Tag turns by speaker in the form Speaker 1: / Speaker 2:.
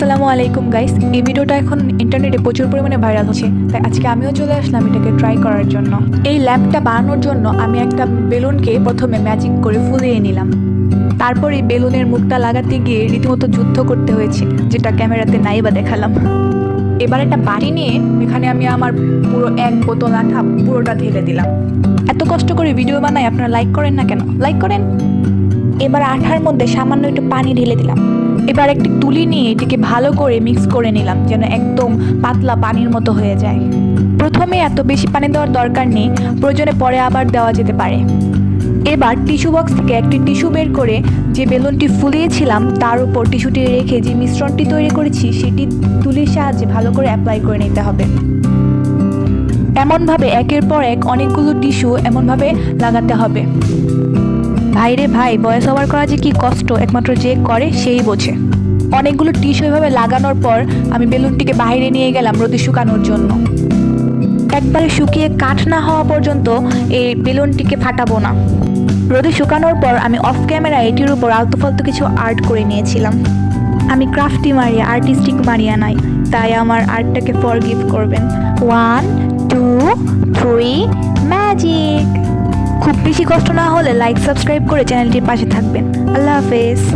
Speaker 1: আসসালামু আলাইকুম গাইস, এই ভিডিওটা এখন ইন্টারনেটে প্রচুর পরিমাণে ভাইরাল হচ্ছে, তাই আজকে আমিও চলে আসলাম এটাকে ট্রাই করার জন্য। এই ল্যাম্পটা বানানোর জন্য আমি একটা বেলুনকে প্রথমে ম্যাজিক করে ফুলিয়ে নিলাম। তারপর এই বেলুনের মুখটা লাগাতে গিয়ে রীতিমতো যুদ্ধ করতে হয়েছে, যেটা ক্যামেরাতে নাই বা দেখালাম। এবার একটা বাটি নিয়ে এখানে আমি আমার পুরো এক বোতল আঠা পুরোটা ঢেলে দিলাম। এত কষ্ট করে ভিডিও বানাই, আপনারা লাইক করেন না কেন? লাইক করেন। এবার আঠার মধ্যে সামান্য একটু পানি ঢেলে দিলাম। এবার একটি তুলি নিয়ে এটিকে ভালো করে মিক্স করে নিলাম, যেন একদম পাতলা পানির মতো হয়ে যায়। প্রথমে এত বেশি পানি দেওয়ার দরকার নেই, প্রয়োজনে পরে আবার দেওয়া যেতে পারে। এবার টিস্যু বক্স থেকে একটি টিস্যু বের করে যে বেলুনটি ফুলিয়েছিলাম তার উপর টিস্যুটি রেখে যে মিশ্রণটি তৈরি করেছি সেটি তুলির সাহায্যে ভালো করে অ্যাপ্লাই করে নিতে হবে। এমনভাবে একের পর এক অনেকগুলো টিস্যু এমনভাবে লাগাতে হবে। ভাইরে ভাই, ভয়েস ওভার করা যে কি কষ্ট একমাত্র যে করে সেই বোঝে। অনেকগুলো টিস্যু এভাবে লাগানোর পর আমি বেলুনটিকে বাইরে নিয়ে গেলাম রোদে শুকানোর জন্য। একবারে শুকিয়ে কাঠ না হওয়া পর্যন্ত এই বেলুনটিকে ফাটাবো না। রোদে শুকানোর পর আমি অফ ক্যামেরা এটির উপর আলতু ফালতু কিছু আর্ট করে নিয়েছিলাম। আমি ক্রাফটি মারিয়া, আর্টিস্টিক মারিয়া নাই, তাই আমার আর্টটাকে ফরগিভ করবেন। 1 2 3 ম্যাজিক। খুব বেশি কষ্ট না হলে লাইক সাবস্ক্রাইব করে চ্যানেলটির পাশে থাকবেন। আল্লাহ হাফেজ।